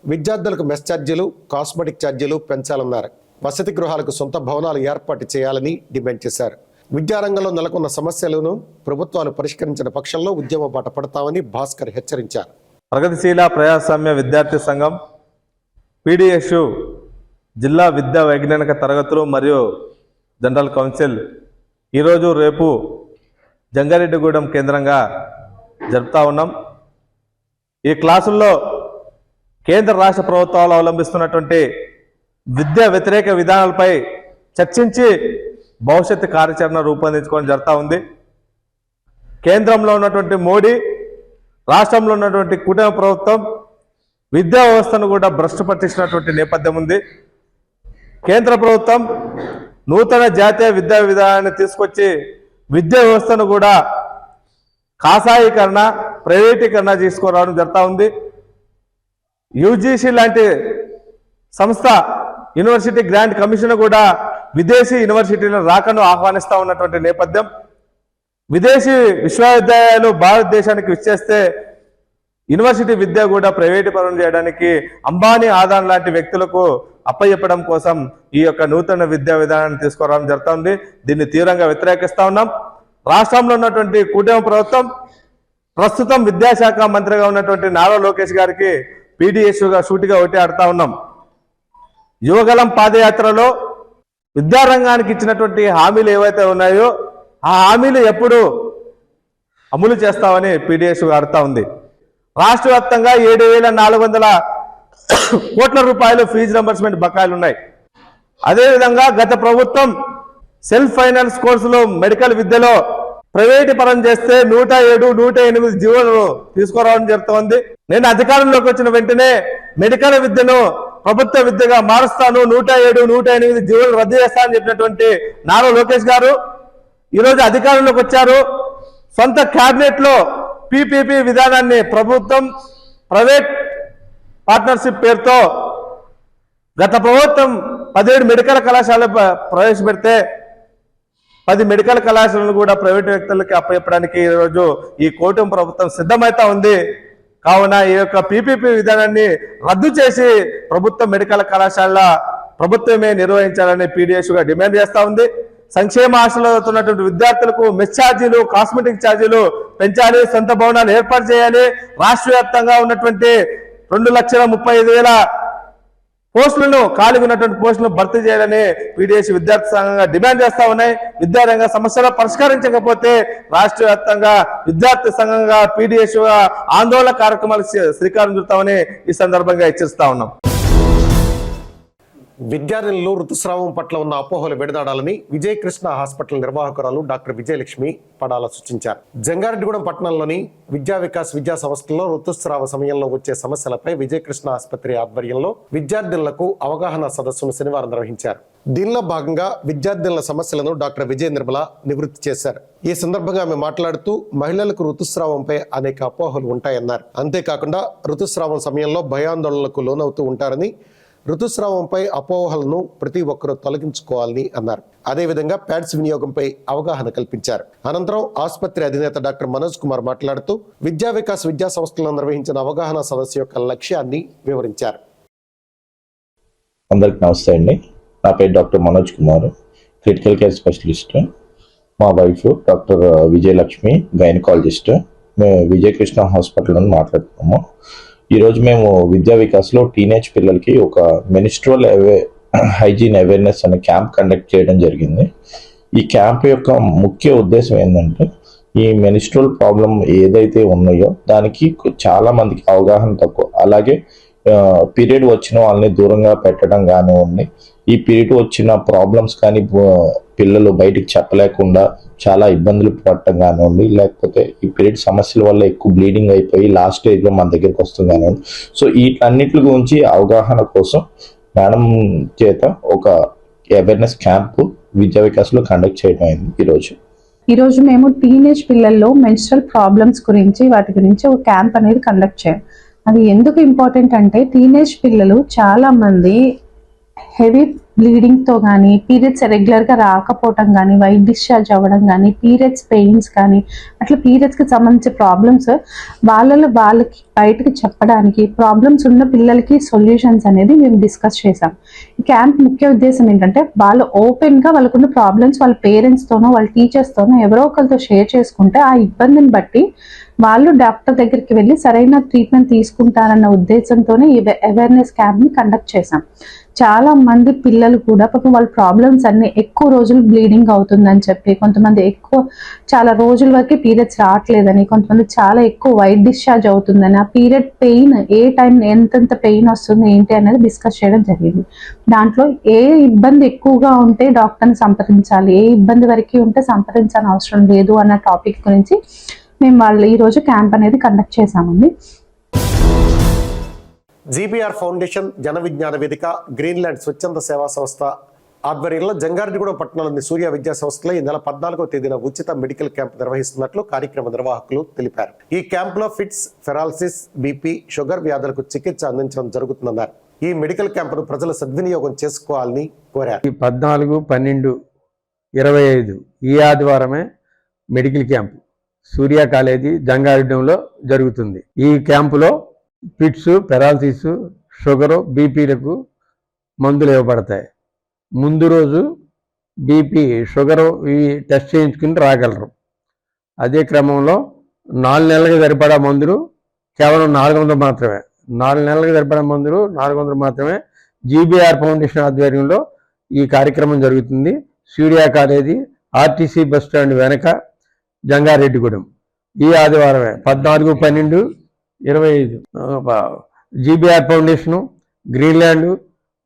విద్యార్థులకు మెస్ ఛార్జీలు, కాస్మెటిక్ ఛార్జీలు పెంచాలన్నారు. వసతి గృహాలకు సొంత భవనాలు ఏర్పాటు చేయాలని డిమాండ్ చేశారు. విద్యారంగంలో నెలకొన్న సమస్యలను ప్రభుత్వాలు పరిష్కరించిన పక్షంలో ఉద్యమ బాట పడతామని భాస్కర్ హెచ్చరించారు. ప్రగతిశీల ప్రజాస్వామ్య విద్యార్థి సంఘం పీడీఎస్యు జిల్లా విద్యా వైజ్ఞానిక తరగతులు మరియు జనరల్ కౌన్సిల్ ఈరోజు రేపు జంగారెడ్డిగూడెం కేంద్రంగా జరుపుతూ ఉన్నాం. ఈ క్లాసుల్లో కేంద్ర రాష్ట్ర ప్రభుత్వాలు అవలంబిస్తున్నటువంటి విద్యా వ్యతిరేక విధానాలపై చర్చించి భవిష్యత్తు కార్యాచరణ రూపొందించుకోవడం జరుగుతూ ఉంది. కేంద్రంలో ఉన్నటువంటి మోడీ, రాష్ట్రంలో ఉన్నటువంటి కూటమి ప్రభుత్వం విద్యా వ్యవస్థను కూడా భ్రష్టు పట్టించినటువంటి నేపథ్యం ఉంది. కేంద్ర ప్రభుత్వం నూతన జాతీయ విద్యా విధానాన్ని తీసుకొచ్చి విద్యా వ్యవస్థను కూడా కాషాయీకరణ, ప్రైవేటీకరణ తీసుకురావడం జరుగుతూ ఉంది. యూజీసీ లాంటి సంస్థ, యూనివర్సిటీ గ్రాంట్ కమిషన్ కూడా విదేశీ యూనివర్సిటీల రాకను ఆహ్వానిస్తూ ఉన్నటువంటి నేపథ్యం. విదేశీ విశ్వవిద్యాలయాలు భారతదేశానికి విచ్చేస్తే యూనివర్సిటీ విద్య కూడా ప్రైవేటీకరణ చేయడానికి అంబానీ, ఆదాన్ లాంటి వ్యక్తులకు అప్పచెప్పడం కోసం ఈ యొక్క నూతన విద్యా విధానాన్ని తీసుకురావడం జరుగుతుంది. దీన్ని తీవ్రంగా వ్యతిరేకిస్తూ ఉన్నాం. రాష్ట్రంలో ఉన్నటువంటి కూటమి ప్రభుత్వం ప్రస్తుతం విద్యాశాఖ మంత్రిగా ఉన్నటువంటి నారా లోకేష్ గారికి పీడీఎస్యుగా సూటిగా ఒకటి ఆడుతూ ఉన్నాం. యువగలం పాదయాత్రలో విద్యారంగానికి ఇచ్చినటువంటి హామీలు ఏవైతే ఉన్నాయో ఆ హామీలు ఎప్పుడు అమలు చేస్తామని పీడీఎస్యుగా ఆడుతూ ఉంది. రాష్ట్ర వ్యాప్తంగా 7,400 కోట్ల రూపాయలు ఫీజు రింబర్స్మెంట్ బకాయిలు ఉన్నాయి. అదేవిధంగా గత ప్రభుత్వం సెల్ఫ్ ఫైనాన్స్ కోర్సులో మెడికల్ విద్యలో ప్రైవేటు పరం చేస్తే 107, 108 జీవోలను తీసుకురావడం జరుగుతోంది. నేను అధికారంలోకి వచ్చిన వెంటనే మెడికల్ విద్యను ప్రభుత్వ విద్యగా మారుస్తాను, 107, 108 జీవోలు రద్దు చేస్తానని చెప్పినటువంటి నారా లోకేష్ గారు ఈరోజు అధికారంలోకి వచ్చారు. సొంత క్యాబినెట్ లో PPP విధానాన్ని ప్రభుత్వం ప్రైవేట్ పార్ట్నర్షిప్ పేరుతో గత ప్రభుత్వం 17 మెడికల్ కళాశాల ప్రవేశపెడితే 10 మెడికల్ కళాశాలను కూడా ప్రైవేట్ వ్యక్తులకి అప్పచెప్పడానికి ఈరోజు ఈ కూటమి ప్రభుత్వం సిద్ధమైతా ఉంది. కావున ఈ యొక్క PPP విధానాన్ని రద్దు చేసి ప్రభుత్వ మెడికల్ కళాశాల ప్రభుత్వమే నిర్వహించాలని PDSగా డిమాండ్ చేస్తా ఉంది. సంక్షేమ ఆశలో అవుతున్నటువంటి విద్యార్థులకు మెస్ ఛార్జీలు, కాస్మెటిక్ ఛార్జీలు పెంచాలి, సొంత భవనాలు ఏర్పాటు చేయాలి, రాష్ట్ర వ్యాప్తంగా ఉన్నటువంటి 2,35,000 పోస్టులను ఖాళీగా ఉన్నటువంటి పోస్టులను భర్తీ చేయాలని PDS విద్యార్థి సంఘంగా డిమాండ్ చేస్తా ఉన్నాయి. విద్యారంగ సమస్యలు పరిష్కరించకపోతే రాష్ట్ర వ్యాప్తంగా విద్యార్థి సంఘంగా PDSగా ఆందోళన కార్యక్రమాలకు శ్రీకారం చుడతామని ఈ సందర్భంగా హెచ్చరిస్తా ఉన్నాం. విద్యార్థులలో ఋతుస్రావం పట్ల ఉన్న అపోహలు విడదాడాలని విజయకృష్ణ హాస్పిటల్ నిర్వాహకురాలు డాక్టర్ విజయలక్ష్మి పడాల సూచించారు. జంగారెడ్డిగూడెం పట్టణంలోని విద్యా వికాస్ విద్యా సంస్థల్లో ఋతుస్రావ సమయంలో వచ్చే సమస్యలపై విజయకృష్ణ ఆసుపత్రి ఆధ్వర్యంలో విద్యార్థులకు అవగాహన సదస్సును శనివారం నిర్వహించారు. దీనిలో భాగంగా విద్యార్థుల సమస్యలను డాక్టర్ విజయ నిర్మల నివృత్తి చేశారు. ఈ సందర్భంగా ఆమె మాట్లాడుతూ మహిళలకు ఋతుస్రావంపై అనేక అపోహలు ఉంటాయన్నారు. అంతేకాకుండా ఋతుస్రావం సమయంలో భయాందోళనలకు లోనవుతూ ఉంటారని, ఋతుస్రావంపై అపోహలను ప్రతి ఒక్కరూ తొలగించుకోవాలని అన్నారు. అదేవిధంగా ప్యాడ్స్ వినియోగంపై అవగాహన కల్పించారు. అనంతరం ఆసుపత్రి అధినేత డాక్టర్ మనోజ్ కుమార్ మాట్లాడుతూ విద్యా వికాస్ విద్యా సంస్థలో నిర్వహించిన అవగాహన సదస్సు యొక్క లక్ష్యాన్ని వివరించారు. అందరికి నమస్తే అండి. నా పేరు doctor Manoj Kumar, critical care specialist. మా వైఫ్ డాక్టర్ విజయలక్ష్మి, గైనకాలజిస్ట్. మేము విజయకృష్ణ హాస్పిటల్ నుంచి మాట్లాడుతున్నాము. ఈరోజు మేము విద్యా వికాస్లో టీనేజ్ పిల్లలకి ఒక మెన్స్ట్రువల్ హైజీన్ అవేర్నెస్ అనే క్యాంప్ కండక్ట్ చేయడం జరిగింది. ఈ క్యాంప్ యొక్క ముఖ్య ఉద్దేశం ఏంటంటే, ఈ మెన్స్ట్రువల్ ప్రాబ్లం ఏదైతే ఉన్నాయో దానికి చాలా మందికి అవగాహన తక్కువ. అలాగే పీరియడ్ వచ్చిన వాళ్ళని దూరంగా పెట్టడం కానివ్వండి, ఈ పీరియడ్ వచ్చిన ప్రాబ్లమ్స్ కానీ పిల్లలు బయటికి చెప్పలేకుండా చాలా ఇబ్బందులు పడటం కానివ్వండి, లేకపోతే ఈ పీరియడ్ సమస్యల వల్ల ఎక్కువ బ్లీడింగ్ అయిపోయి లాస్ట్ స్టేజ్లో మన దగ్గరికి వస్తుంది కానివ్వండి. సో వీటన్నిటి గురించి అవగాహన కోసం మేడం చేత ఒక అవేర్నెస్ క్యాంప్ విద్యా వికాస్లో కండక్ట్ చేయడం అయింది. ఈరోజు మేము టీనేజ్ పిల్లల్లో మెన్స్ట్రల్ ప్రాబ్లమ్స్ గురించి వాటి గురించి ఒక క్యాంప్ అనేది కండక్ట్ చేయాలి. అది ఎందుకు ఇంపార్టెంట్ అంటే, టీనేజ్ పిల్లలు చాలా మంది హెవీ బ్లీడింగ్తో కానీ, పీరియడ్స్ రెగ్యులర్గా రాకపోవటం కానీ, వైట్ డిశ్చార్జ్ అవ్వడం కానీ, పీరియడ్స్ పెయిన్స్ కానీ, అట్లా పీరియడ్స్కి సంబంధించిన ప్రాబ్లమ్స్ వాళ్ళకి బయటకు చెప్పడానికి, ప్రాబ్లమ్స్ ఉన్న పిల్లలకి సొల్యూషన్స్ అనేది మేము డిస్కస్ చేసాం. ఈ క్యాంప్ ముఖ్య ఉద్దేశం ఏంటంటే, వాళ్ళు ఓపెన్గా వాళ్ళకున్న ప్రాబ్లమ్స్ వాళ్ళ పేరెంట్స్తోనో వాళ్ళ టీచర్స్తోనో ఎవరో ఒకరితో షేర్ చేసుకుంటే ఆ ఇబ్బందిని బట్టి వాళ్ళు డాక్టర్ దగ్గరికి వెళ్ళి సరైన ట్రీట్మెంట్ తీసుకుంటారన్న ఉద్దేశంతోనే ఈ అవేర్నెస్ క్యాంప్ని కండక్ట్ చేశాం. చాలా మంది పిల్లలు కూడా పాపం వాళ్ళ ప్రాబ్లమ్స్ అన్ని ఎక్కువ రోజులు బ్లీడింగ్ అవుతుందని చెప్పి, కొంతమంది చాలా రోజుల వరకు పీరియడ్స్ రావట్లేదని, కొంతమంది చాలా ఎక్కువ వైట్ డిశ్చార్జ్ అవుతుందని, ఆ పీరియడ్ పెయిన్ ఏ టైం ఎంతెంత పెయిన్ వస్తుంది ఏంటి అనేది డిస్కస్ చేయడం జరిగింది. దాంట్లో ఏ ఇబ్బంది ఎక్కువగా ఉంటే డాక్టర్ని సంప్రదించాలి, ఏ ఇబ్బంది వరకు ఉంటే సంప్రదించాల్సిన అవసరం లేదు అన్న టాపిక్ గురించి మేము ఈరోజు క్యాంప్ అనేది కండక్ట్ చేశామండి. GBR ఫౌండేషన్, జన విజ్ఞాన వేదిక, గ్రీన్లాండ్ స్వచ్ఛంద సేవా సంస్థ ఆధ్వర్యంలో జంగారెడ్డిగూడెం పట్టణంలోని సూర్య విద్యా సంస్థలో ఈ నెల 14వ తేదీన ఉచిత మెడికల్ క్యాంప్ నిర్వహిస్తున్నట్లు కార్యక్రమ నిర్వాహకులు తెలిపారు. ఈ క్యాంపులో ఫిట్స్, ఫెరాలసిస్, BP, షుగర్ వ్యాధులకు చికిత్స అందించడం జరుగుతుందన్నారు. ఈ మెడికల్ క్యాంపును ప్రజలు సద్వినియోగం చేసుకోవాలని కోరారు. 14, 12, 25 ఈ ఆదివారమే మెడికల్ క్యాంప్ సూర్య కాలేజీ జంగారెడ్డిగూడెంలో జరుగుతుంది. ఈ క్యాంపులో ఫిట్స్, పెరాలసిస్, షుగరు, BPలకు మందులు ఇవ్వబడతాయి. ముందు రోజు BP, షుగరు ఇవి టెస్ట్ చేయించుకుని రాగలరు. అదే క్రమంలో 4 నెలలకు సరిపడా మందులు కేవలం 400 మాత్రమే. 4 నెలలకు సరిపడా మందులు 400 మాత్రమే. GBR ఫౌండేషన్ ఆధ్వర్యంలో ఈ కార్యక్రమం జరుగుతుంది. సూర్య కాలేజీ, RTC బస్ స్టాండ్ వెనక, జంగారెడ్డిగూడెం. ఈ ఆదివారమే 14, 12, 25 GBR ఫౌండేషను, గ్రీన్లాండ్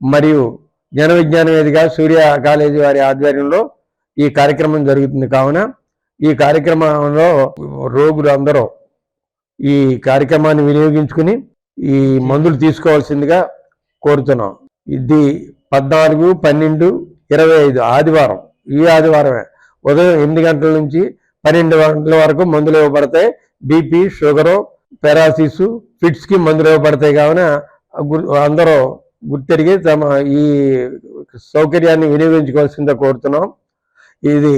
మరియు జన విజ్ఞాన వేదిక, సూర్య కాలేజీ వారి ఆధ్వర్యంలో ఈ కార్యక్రమం జరుగుతుంది. కావున ఈ కార్యక్రమంలో రోగులు అందరూ ఈ కార్యక్రమాన్ని వినియోగించుకుని ఈ మందులు తీసుకోవాల్సిందిగా కోరుతున్నాం. ఇది 14, 12, 25 ఆదివారం, ఈ ఆదివారమే ఉదయం 8 గంటల నుంచి 12 గంటల వరకు మందులు ఇవ్వబడతాయి. బీపీ, షుగరు, పెరాసిస్, ఫిట్స్కి మందులు ఇవ్వబడతాయి. కావున అందరూ గుర్తెరిగి తమ ఈ సౌకర్యాన్ని వినియోగించుకోవాల్సిందిగా కోరుతున్నాం. ఇది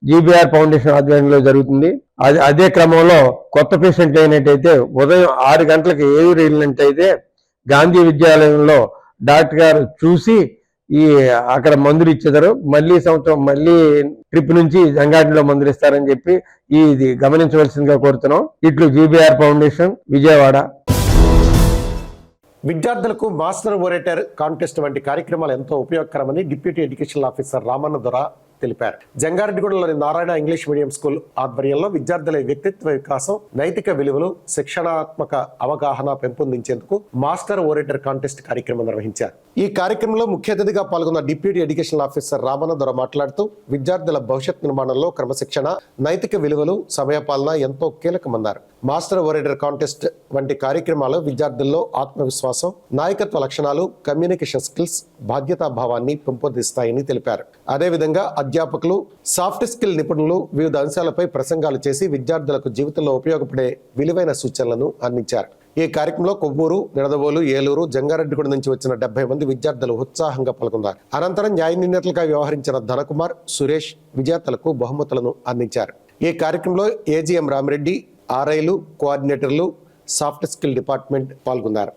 జీబీఆర్ ఫౌండేషన్ ఆధ్వర్యంలో జరుగుతుంది. అదే క్రమంలో కొత్త పేషెంట్ అయినట్టయితే ఉదయం 6 గంటలకు ఏలూరు వెళ్ళినట్టయితే గాంధీ విద్యాలయంలో డాక్టర్ గారు చూసి అక్కడ మందులు ఇచ్చేదారు. మళ్ళీ సంవత్సరం మళ్ళీ ట్రిప్ నుంచి జంగాటిలో మందులు ఇస్తారని చెప్పి ఇది గమనించవలసిందిగా కోరుతున్నాం. ఇట్లు జీబీఆర్ ఫౌండేషన్, విజయవాడ. విద్యార్థులకు మాస్టర్ ఓరేటర్ కాంటెస్ట్ వంటి కార్యక్రమాలు ఎంతో ఉపయోగకరమని డిప్యూటీ ఎడ్యుకేషన్ ఆఫీసర్ రామన్న దొర తెలిపారు. జంగారెడ్డిగూడలోని నారాయణ ఇంగ్లీష్ మీడియం స్కూల్ ఆధ్వర్యంలో విద్యార్థుల వ్యక్తిత్వ వికాసం, నైతిక విలువలు, శిక్షణాత్మక అవగాహన పెంపొందించేందుకు మాస్టర్ ఓరేటర్ కాంటెస్ట్ కార్యక్రమం నిర్వహించారు. ఈ కార్యక్రమంలో ముఖ్య అతిథిగా పాల్గొన్న డిప్యూటీ ఎడ్యుకేషన్ ఆఫీసర్ రామన్న దొర మాట్లాడుతూ విద్యార్థుల భవిష్యత్ నిర్మాణంలో క్రమశిక్షణ, నైతిక విలువలు, సమయపాలన ఎంతో కీలకమన్నారు. మాస్టర్ ఓరేటర్ కాంటెస్ట్ వంటి కార్యక్రమాలు విద్యార్థుల్లో ఆత్మవిశ్వాసం, నాయకత్వ లక్షణాలు, కమ్యూనికేషన్ స్కిల్స్, బాధ్యతాభావాన్ని పెంపొందిస్తాయని తెలిపారు. అదేవిధంగా అధ్యాపకులు, సాఫ్ట్ స్కిల్ నిపుణులు వివిధ అంశాలపై ప్రసంగాలు చేసి విద్యార్థులకు జీవితంలో ఉపయోగపడే విలువైన సూచనలను అందించారు. ఈ కార్యక్రమంలో కొవ్వూరు, నిడదవోలు, ఏలూరు, జంగారెడ్డిగూడ నుంచి వచ్చిన 70 మంది విద్యార్థులు ఉత్సాహంగా పాల్గొన్నారు. అనంతరం న్యాయ నిర్ణేతలుగా వ్యవహరించిన ధనకుమార్, సురేష్ విజేతలకు బహుమతులను అందించారు. ఈ కార్యక్రమంలో ఏజీఎం రామిరెడ్డి, ఆర్ఐలు, కోఆర్డినేటర్లు, సాఫ్ట్ స్కిల్ డిపార్ట్మెంట్ పాల్గొన్నారు.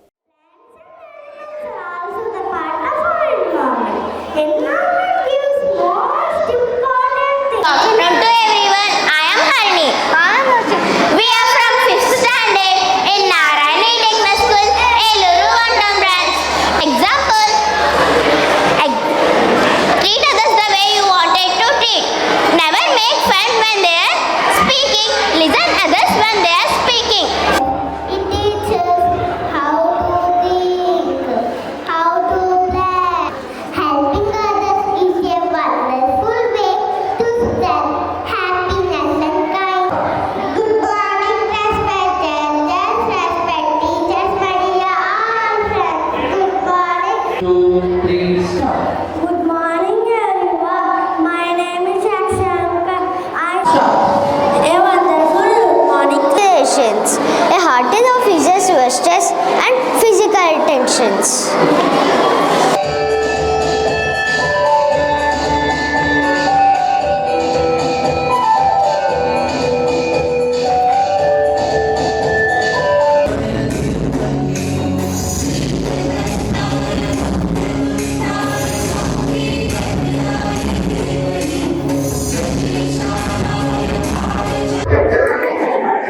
A heart is of eases to stress and physical tensions.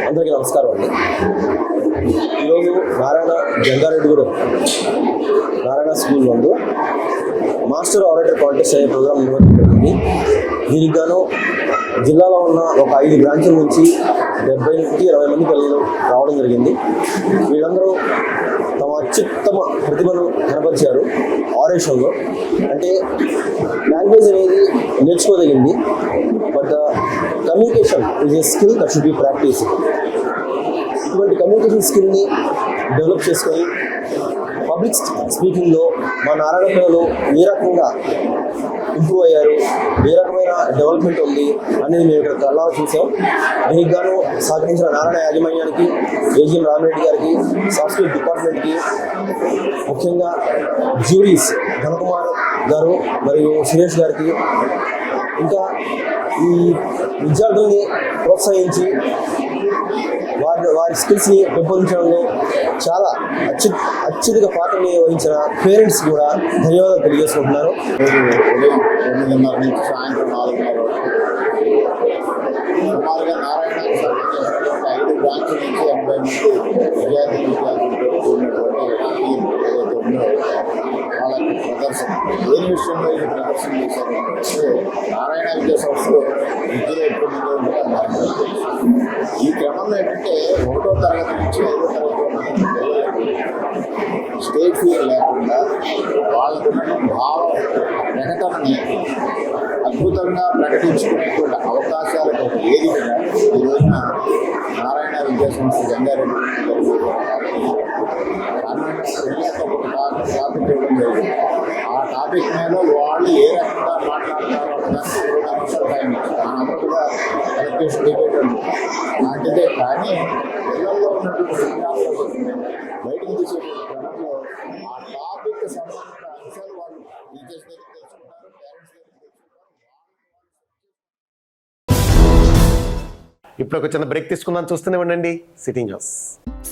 అందరికీ నమస్కారం అండి. ఈరోజు జంగారెడ్డిగూడెం నారాయణ స్కూల్ నందు మాస్టర్ ఆరేటర్ కాంటెస్ట్ అనే ప్రోగ్రాం నిర్వహించబడింది. దీనికి గాను జిల్లాలో ఉన్న ఒక 5 బ్రాంచుల నుంచి 70 నుంచి 20 మంది పిల్లలు రావడం జరిగింది. వీళ్ళందరూ తమ అత్యుత్తమ ప్రతిభను కనపరిచారు ఆరేషన్లో. అంటే లాంగ్వేజ్ అనేది నేర్చుకోదగింది, but communication is a skill that should be practice. ఇటువంటి కమ్యూనికేషన్ స్కిల్ని డెవలప్ చేసుకొని పబ్లిక్ స్పీకింగ్లో మా నారాయణ పిల్లలు ఏ రకంగా ఇంప్రూవ్ అయ్యారు, ఏ రకమైన డెవలప్మెంట్ ఉంది అనేది మేము ఇక్కడ కళ్ళ చూసాం. దీనికి గాను సహకరించిన నారాయణ యాజమాన్యానికి, ఏజీఎం రామిరెడ్డి గారికి, సాఫ్ట్ స్కిల్ డిపార్ట్మెంట్కి, ముఖ్యంగా జ్యూరీస్ ధనకుమార్ గారు మరియు సురేష్ గారికి, ఇంకా ఈ విద్యార్థుల్ని ప్రోత్సహించి వారి స్కిల్స్ని పెంపొందించడంలో చాలా అత్యధిక పాత్రని వహించిన పేరెంట్స్ కూడా ధన్యవాదాలు తెలియజేసుకుంటున్నారు. ఉదయం 8:30 నుంచి సాయంత్రం 4:30 వరకు సుమారుగా నారాయణ సంబంధించినటువంటి 5 బ్రాంచుల నుంచి 80 మంది విద్యార్థులతో కూడినటువంటి టీం ఏదైతే ఉందో వాళ్ళకి ప్రదర్శన, దేని విషయంలో ఇది ప్రదర్శన చేశారు అంటే నారాయణ విద్యా సంస్థలో విద్యలో ఎక్కువ మంది ఉంటారు. ఈ క్రమంలో ఏంటంటే 1వ తరగతి నుంచి 5వ తరగతి ఉన్నటువంటి పిల్లలకి స్టేజ్ ఫియర్ లేకుండా వాళ్ళకు ఉన్నటువంటి భావ ప్రకటనని అద్భుతంగా ప్రకటించుకునేటువంటి అవకాశాలకు వేదికగా ఈ రోజున నారాయణ విద్యా సంస్థ జంగారెడ్డి టాపిక్ ఇవ్వడం జరిగింది. ఆ టాపిక్ మీద వాళ్ళు ఏ రకంగా మాట్లాడతారో దానికి 20 నిమిషాలు టైం అన్నట్టుగా ఎలక్ట్రిషన్ డిబేట్ లాంటిదే. కానీ పిల్లల్లో ఉన్నటువంటి విజ్ఞానం బయటకు తీసే క్రమంలో ఆ టాపిక్ సంబంధించిన అంశాలు వాళ్ళు టీచర్స్ దగ్గర తెలుసుకుంటారు, పేరెంట్స్ దగ్గర తెలుసుకుంటారు. ఇప్పుడు ఒక చిన్న బ్రేక్ తీసుకుందాం, చూస్తూనే ఉండండి city news.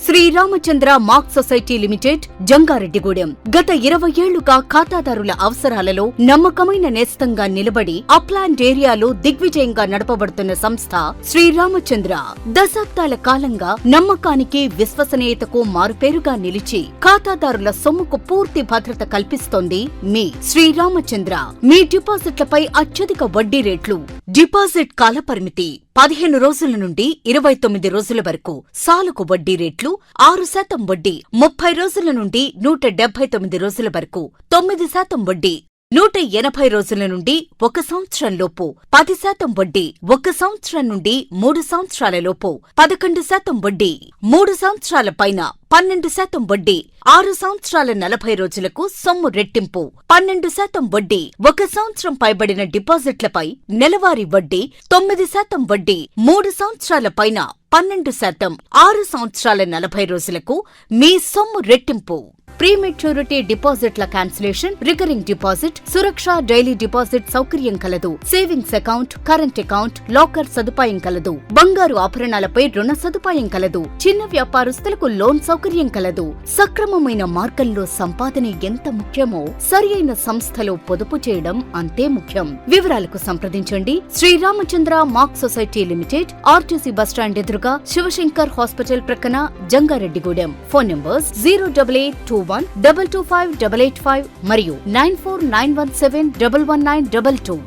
Sriramachandra mark society limited, Jangareddygudem. గత 20 ఏళ్లుగా ఖాతాదారుల అవసరాలలో నమ్మకమైన నేస్తంగా నిలబడి అప్లాండ్ ఏరియాలో దిగ్విజయంగా నడపబడుతున్న సంస్థ శ్రీరామచంద్ర. దశాబ్దాల కాలంగా నమ్మకానికి, విశ్వసనీయతకు మారుపేరుగా నిలిచి ఖాతాదారుల సొమ్ముకు పూర్తి భద్రత కల్పిస్తోంది మీ శ్రీరామచంద్ర. మీ డిపాజిట్లపై అత్యధిక వడ్డీ రేట్లు, డిపాజిట్ కాలపరిమితి 15 రోజుల నుండి 29 రోజుల వరకు, సాలుకు వడ్డీ రేట్లు 6% వడ్డీ 30 రోజుల నుండి 179 రోజుల వరకు, 9% వడ్డీ 180 రోజుల నుండి 1 సంవత్సరం లోపు, 10% వడ్డీ 1 సంవత్సరం నుండి 3 సంవత్సరాల లోపు, 11% వడ్డీ 3 సంవత్సరాల పైన, 12% వడ్డీ 6 సంవత్సరాల 40 రోజులకు సొమ్ము రెట్టింపు, 12% వడ్డీ 1 సంవత్సరం పైబడిన డిపాజిట్లపై నెలవారీ వడ్డీ, 9% వడ్డీ 3 సంవత్సరాల పైన, 12% 6 సంవత్సరాల 40 రోజులకు మీ సొమ్ము రెట్టింపు. ప్రీమెచ్యూరిటీ డిపాజిట్ల క్యాన్సిలేషన్, రికరింగ్ డిపాజిట్, సురక్ష డైలీ డిపాజిట్ సౌకర్యం కలదు. Savings account, current account, locker సదుపాయం కలదు. బంగారు ఆభరణాలపై రుణ సదుపాయం కలదు. చిన్న వ్యాపారస్తులకు లోన్ సౌకర్యం కలదు. సక్రమమైన మార్గంలో సంపాదన ఎంత ముఖ్యమో సరియైన సంస్థలో పొదుపు చేయడం అంతే ముఖ్యం. వివరాలకు సంప్రదించండి. Sriramachandra mark society limited, RTC bus stand ఎదురుగా, శివశంకర్ హాస్పిటల్ ప్రక్కన, జంగారెడ్డిగూడెం. ఫోన్ నంబర్స్ 08821225885 మరియు 9491711922.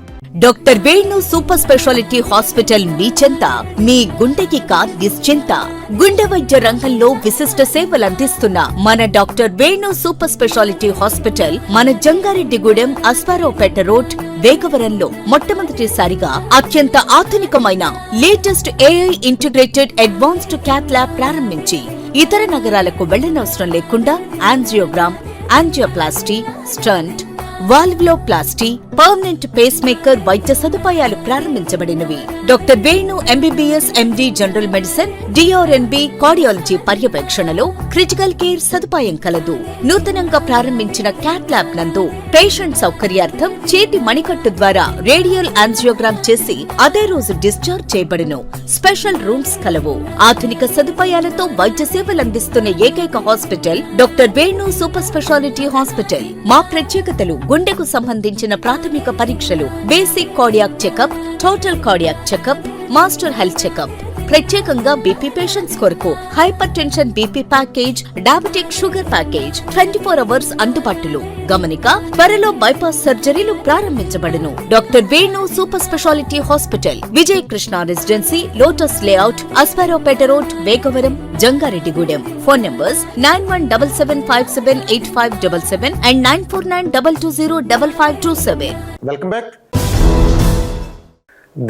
Doctor Venu super speciality hospital మీ చెంత. మీ గుండెకి నిశ్చింత. గుండె వైద్య రంగంలో విశిష్ట సేవలందిస్తున్న మన doctor Venu super speciality hospital మన జంగారెడ్డిగూడెం, అశ్వారావుపేట రోడ్, వేగవరంలో మొట్టమొదటిసారిగా అత్యంత ఆధునికమైన latest AI integrated advanced cath lab ప్రారంభించి ఇతర నగరాలకు వెళ్లనవసరం లేకుండా angiogram, angioplasty, stent, valvuloplasty, permanent pacemaker వైద్య సదుపాయాలు ప్రారంభించబడినవి. Doctor Venu MBBS MD general medicine, DrNB cardiology పర్యవేక్షణలో క్రిటికల్ కేర్ సదుపాయం కలదు. నూతనంగా ప్రారంభించిన క్యాట్ ల్యాబ్ నందు పేషెంట్ సౌకర్యార్థం చేతి మణికట్టు ద్వారా రేడియల్ యాంజియోగ్రామ్ చేసి అదే రోజు డిశ్చార్జ్ చేయబడును. స్పెషల్ రూమ్స్ కలవు. ఆధునిక సదుపాయాలతో వైద్య సేవలందిస్తున్న ఏకైక hospital doctor Venu super speciality hospital. మా ప్రత్యేకతలు: గుండెకు సంబంధించిన ప్రాథమిక పరీక్షలు, basic cardiac checkup, total cardiac checkup, master health checkup. ప్రత్యేకంగా బీపీ పేషెంట్స్ కొరకు hypertension BP package, diabetic sugar package 24 hours అందుబాటులో. గమనిక: త్వరలో బైపాస్ సర్జరీలు ప్రారంభించబడును. Doctor Venu super speciality hospital, Vijay Krishna residency, lotus layout, Aswaraopeta road, Vegavaram, Jangareddygudem. Phone numbers 9177578577 and 9492205527. Welcome back.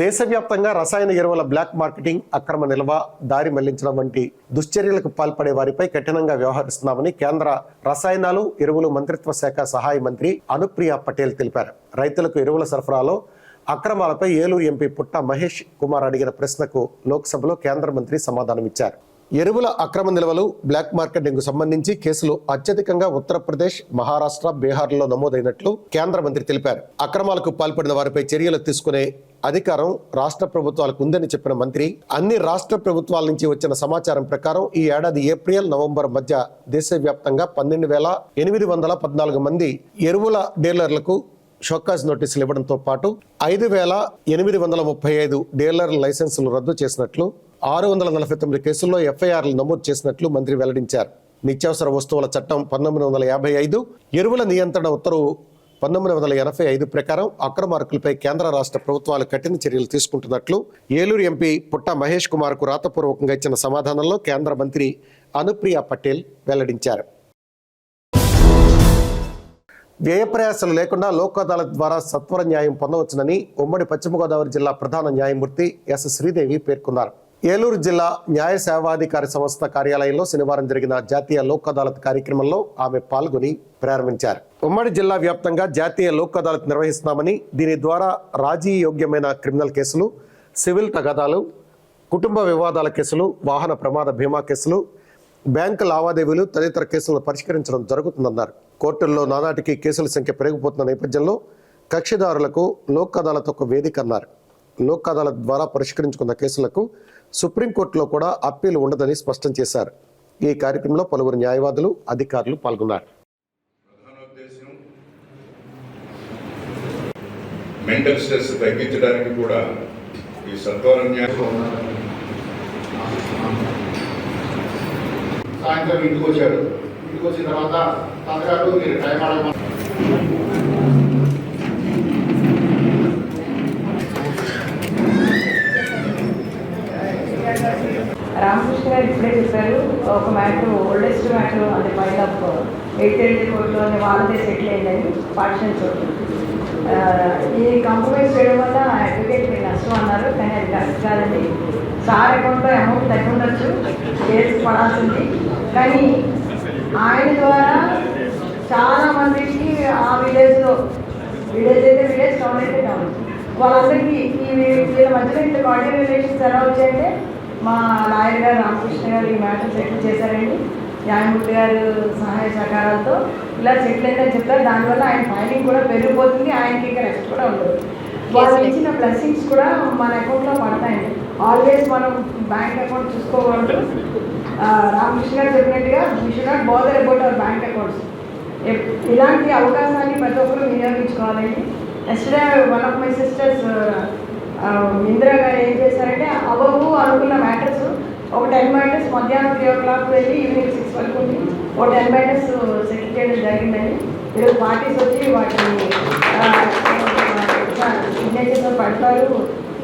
దేశవ్యాప్తంగా రసాయన ఎరువుల బ్లాక్ మార్కెటింగ్, అక్రమ నిల్వ, దారి మళ్లించడం వంటి దుశ్చర్యలకు పాల్పడే వారిపై కఠినంగా వ్యవహరిస్తున్నామని కేంద్ర రసాయనాలు, ఎరువులు మంత్రిత్వ శాఖ సహాయ మంత్రి అనుప్రియ పటేల్ తెలిపారు. రైతులకు ఎరువుల సరఫరాలో అక్రమాలపై ఏలూరు ఎంపీ పుట్ట మహేష్ కుమార్ అడిగిన ప్రశ్నకు లోక్సభలో కేంద్ర మంత్రి సమాధానమిచ్చారు. ఎరువుల అక్రమ నిల్వలు, బ్లాక్ మార్కెటింగ్ కు సంబంధించి కేసులు అత్యధికంగా ఉత్తరప్రదేశ్, మహారాష్ట్ర, బీహార్లో నమోదైనట్లు కేంద్ర మంత్రి తెలిపారు. అక్రమాలకు పాల్పడిన వారిపై చర్యలు తీసుకునే అధికారం రాష్ట్ర ప్రభుత్వాలకు ఉందని చెప్పిన మంత్రి, అన్ని రాష్ట్ర ప్రభుత్వాల నుంచి వచ్చిన సమాచారం ప్రకారం ఈ ఏడాది ఏప్రిల్, నవంబర్ మధ్య దేశవ్యాప్తంగా 12,814 మంది ఎరువుల డీలర్లకు షోకాజ్ నోటీసులు ఇవ్వడంతో పాటు 5,835 డీలర్ లైసెన్సులు రద్దు చేసినట్లు, 649 కేసుల్లో ఎఫ్ఐఆర్లు నమోదు చేసినట్లు మంత్రి వెల్లడించారు. నిత్యావసర వస్తువుల చట్టం 1955, ఎరువుల నియంత్రణ ఉత్తర్వు 1985 ప్రకారం అక్రమార్కులపై కేంద్ర రాష్ట్ర ప్రభుత్వాలు కఠిన చర్యలు తీసుకుంటున్నట్లు ఏలూరు ఎంపీ పుట్ట మహేష్ కుమార్ కు రాతపూర్వకంగా ఇచ్చిన సమాధానంలో కేంద్ర మంత్రి అనుప్రియ పటేల్ వెల్లడించారు. వ్యయప్రయాసాలు లేకుండా లోక్ అదాలత్ ద్వారా సత్వర న్యాయం పొందవచ్చునని ఉమ్మడి పశ్చిమ గోదావరి జిల్లా ప్రధాన న్యాయమూర్తి ఎస్ శ్రీదేవి పేర్కొన్నారు. ఏలూరు జిల్లా న్యాయ సేవాధికారి సంస్థ కార్యాలయంలో శనివారం జరిగిన జాతీయ లోక్ అదాలత్ కార్యక్రమంలో ఆమె పాల్గొని ప్రారంభించారు. ఉమ్మడి జిల్లా వ్యాప్తంగా జాతీయ లోక్ అదాలత్ నిర్వహిస్తున్నామని, దీని ద్వారా రాజీ యోగ్యమైన క్రిమినల్ కేసులు, సివిల్ తగాదాలు, కుటుంబ వివాదాల కేసులు, వాహన ప్రమాద బీమా కేసులు, బ్యాంకు లావాదేవీలు తదితర కేసులను పరిష్కరించడం జరుగుతుందన్నారు. కోర్టుల్లో నానాటికి కేసుల సంఖ్య పెరిగిపోతున్న నేపథ్యంలో కక్షిదారులకు లోక్ అదాలత్ ఒక వేదిక అన్నారు. లోక్ అదాలత్ ద్వారా పరిష్కరించుకున్న కేసులకు సుప్రీంకోర్టులో కూడా అప్పీలు ఉండదని స్పష్టం చేశారు. ఈ కార్యక్రమంలో పలువురు న్యాయవాదులు, అధికారులు పాల్గొన్నారు. మెంటల్ స్ట్రెస్ తగ్గించడానికి కూడా ఈ సత్వర న్యాయం. సాయంత్రం ఇంటికి వచ్చాడు. ఇంటికి వచ్చిన తర్వాత తాతగారు మీరు టైం ఆడమని రామకృష్ణ గారు ఇప్పుడే చెప్పారు. ఒక మ్యాటర్, ఓల్డెస్ట్ మ్యాటర్ అది ఫైల్ ఆఫ్ 8 కోర్టులోని వాళ్ళదే సెటిల్ అయిందని పార్టిషన్ చోటు. ఈ కాంప్రమైజ్ చేయడం వల్ల అడ్వకేట్కి నష్టం అన్నారు, కానీ అది కరెక్ట్ కాదండి. సార్ అకౌంట్లో అమౌంట్ తగ్గి ఉండొచ్చు, కేసు పడాల్సింది, కానీ ఆయన ద్వారా చాలామందికి ఆ విలేజ్ అయితే విలేజ్, టౌన్ అయితే టౌన్, వాళ్ళందరికీ వీళ్ళ మధ్యలో ఇంత కార్డియల్ రిలేషన్స్ ఎలా వచ్చాయంటే మా లాయర్ గారు రామకృష్ణ గారు ఈ మ్యాటర్ సెటిల్ చేశారండి. న్యాయమూర్తి గారు సహాయ సహకారాలతో ఇలా సెటిల్ అయిందని చెప్తారు. దానివల్ల ఆయన ఫైలింగ్ కూడా పెరిగిపోతుంది, ఆయనకి ఇంకా రెస్ట్ కూడా ఉండదు. వాళ్ళు ఇచ్చిన బ్లెస్సింగ్స్ కూడా మన అకౌంట్లో పడతాయండి. ఆల్వేస్ మనం బ్యాంక్ అకౌంట్ చూసుకోకూడదు. రామకృష్ణ గారు చెప్పినట్టుగా we should not bother about our bank accounts. ఇలాంటి అవకాశాన్ని ప్రతి ఒక్కరు వినియోగించుకోవాలండి. Yesterday one of my sisters Indira garu ఏం చేశారంటే అవవు అనుకున్న మ్యాటర్స్ ఒక 10 మ్యాటర్స్ మధ్యాహ్నం 3 o'clock వెళ్ళి ఈవినింగ్ 6 వరకు ఉంది. ఒక 10 మ్యాటర్స్ సెటిల్ చేయడం జరిగిందండి. ఈరోజు పార్టీస్ వచ్చి వాటిని సిగ్నేచర్స్ పడతారు.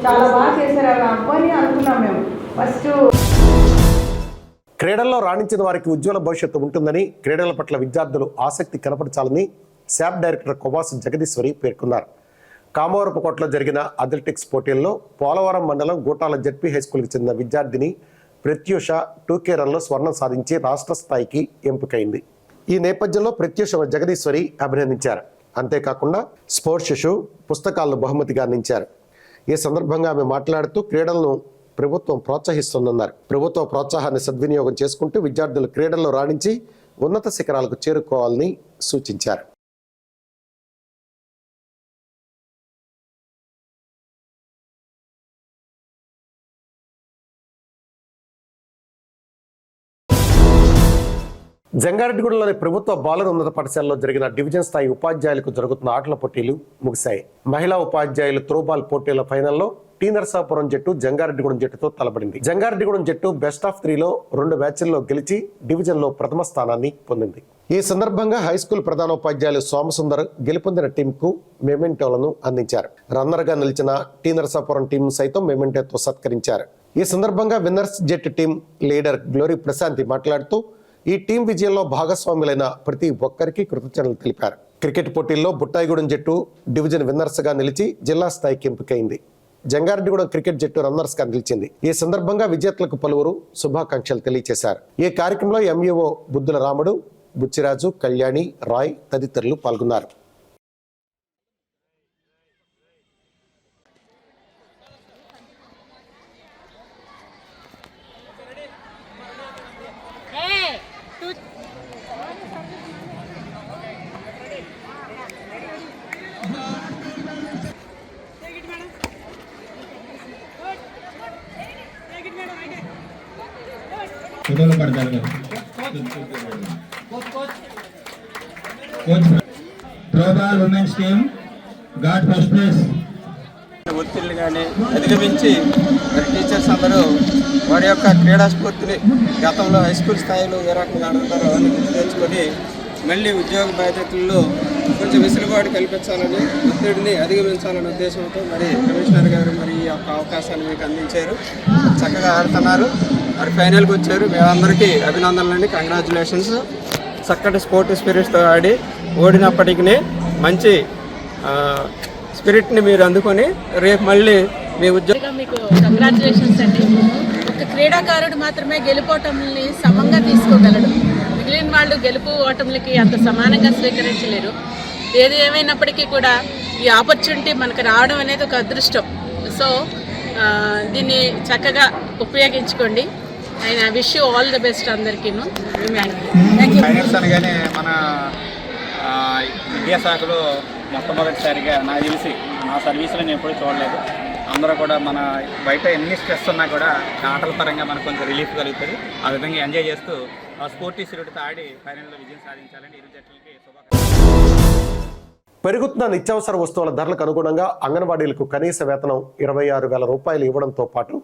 చాలా బాగా చేశారు. అవి అవ్వని అనుకున్నాం మేము ఫస్ట్. క్రీడల్లో రాణించిన వారికి ఉజ్వల భవిష్యత్తు ఉంటుందని, క్రీడల పట్ల విద్యార్థులు ఆసక్తి కనపరచాలని శాప్ డైరెక్టర్ కొవాసు జగదీశ్వరి పేర్కొన్నారు. కామవరపుకోటలో జరిగిన అథ్లెటిక్స్ పోటీల్లో పోలవరం మండలం గూటాల జడ్పీ హైస్కూల్కి చెందిన విద్యార్థిని ప్రత్యూష 2K రన్లో స్వర్ణం సాధించి రాష్ట్ర స్థాయికి ఎంపికైంది. ఈ నేపథ్యంలో ప్రత్యూష జగదీశ్వరి అభినందించారు. అంతేకాకుండా స్పోర్ట్స్ షూ, పుస్తకాలను బహుమతిగా అందించారు. ఈ సందర్భంగా ఆమె మాట్లాడుతూ క్రీడలను ప్రభుత్వం ప్రోత్సహిస్తుందన్నారు. ప్రభుత్వ ప్రోత్సాహాన్ని సద్వినియోగం చేసుకుంటూ విద్యార్థులు క్రీడల్లో రాణించి ఉన్నత శిఖరాలకు చేరుకోవాలని సూచించారు. జంగారెడ్డిగూడలోని ప్రభుత్వ బాలుర ఉన్నత పాఠశాలలో జరిగిన డివిజన్ స్థాయి ఉపాధ్యాయులకు జరుగుతున్న ఆటల పోటీలు ముగిశాయి. మహిళా ఉపాధ్యాయులు త్రోబాల్ పోటీల ఫైనల్లో టీ నరసాపురం జట్టు జంగారెడ్డిగూడెం జట్టుతో తలపడింది. జంగారెడ్డిగూడెం జట్టు బెస్ట్ ఆఫ్ 3లో 2 మ్యాచ్ల్లో గెలిచి డివిజన్లో ప్రథమ స్థానాన్ని పొందింది. ఈ సందర్భంగా హైస్కూల్ ప్రధానోపాధ్యాయులు సోమసుందర్ గెలుపొందిన టీంకు మెమెంటోలను అందించారు. రన్నర్గా నిలిచిన టీ నరసాపురం టీం సైతం మెమెంటోతో సత్కరించారు. ఈ సందర్భంగా winners jet team leader Glory Prashanti మాట్లాడుతూ ఈ టీం విజయంలో భాగస్వాములైన ప్రతి ఒక్కరికి కృతజ్ఞతలు తెలిపారు. క్రికెట్ పోటీల్లో బుట్టాయిగూడెం జట్టు డివిజన్ విన్నర్స్గా నిలిచి జిల్లా స్థాయికి ఎంపికైంది. జంగారెడ్డిగూడెం క్రికెట్ జట్టు రన్నర్స్గా నిలిచింది. ఈ సందర్భంగా విజేతలకు పలువురు శుభాకాంక్షలు తెలియజేశారు. ఈ కార్యక్రమంలో ఎంఈఓ బుద్ధుల రాముడు, బుచ్చిరాజు, కళ్యాణి, రాయ్ తదితరులు పాల్గొన్నారు. Throwball women's team got first place. ఒత్తిళ్ళు కానీ అధిగమించి మరి టీచర్స్ అందరూ వారి యొక్క క్రీడా స్ఫూర్తిని గతంలో హై స్కూల్ స్థాయిలో ఏ రకంగా ఆడుతారో అవన్నీ గుర్తు తెచ్చుకొని మళ్ళీ ఉద్యోగ బాధ్యతల్లో కొంచెం వెసులుబాటు కల్పించాలని, ఒత్తిడిని అధిగమించాలనే ఉద్దేశంతో మరి కమిషనర్ గారు మరి ఈ యొక్క అవకాశాన్ని మీకు అందించారు. చక్కగా ఆడుతున్నారు, మరి ఫైనల్కి వచ్చారు. మేమందరికీ అభినందనలండి, కంగ్రాచులేషన్స్. చక్కటి స్పోర్ట్ స్పిరిట్స్తో ఆడి ఓడినప్పటికీ మంచి స్పిరిట్ని మీరు అందుకొని రేపు మళ్ళీ మీ ఉద్యోగం. మీకు కంగ్రాచులేషన్స్ అండి. ఒక క్రీడాకారుడు మాత్రమే గెలుపోటముల్ని సమంగా తీసుకోగలడు. మిగిలిన వాళ్ళు గెలుపు ఓటములకి అంత సమానంగా స్వీకరించలేరు. ఏది ఏమైనప్పటికీ కూడా ఈ ఆపర్చునిటీ మనకు రావడం అనేది ఒక అదృష్టం. సో దీన్ని చక్కగా ఉపయోగించుకోండి. I wish you all the best అందరికీను. ఫైనాన్స్ అనగానే మన విద్యాశాఖలో మొట్టమొదటిసారిగా నాకు తెలిసి నా సర్వీస్లో నేను ఎప్పుడూ చూడలేదు. అందరూ కూడా మన బయట ఎన్ని స్ట్రెస్ ఉన్నా కూడా ఆటల పరంగా మనకు కొంచెం రిలీఫ్ కలుగుతుంది. ఆ విధంగా ఎంజాయ్ చేస్తూ స్పోర్టీ స్పిరిట్తో ఆడి ఫైనల్లో విజయం సాధించాలని ఇరు జట్లకి శుభాకాంక్షలు. పెరుగుతున్న నిత్యావసర వస్తువుల ధరలకు అనుగుణంగా అంగన్వాడీలకు కనీస వేతనం 26,000 రూపాయలు ఇవ్వడంతో పాటు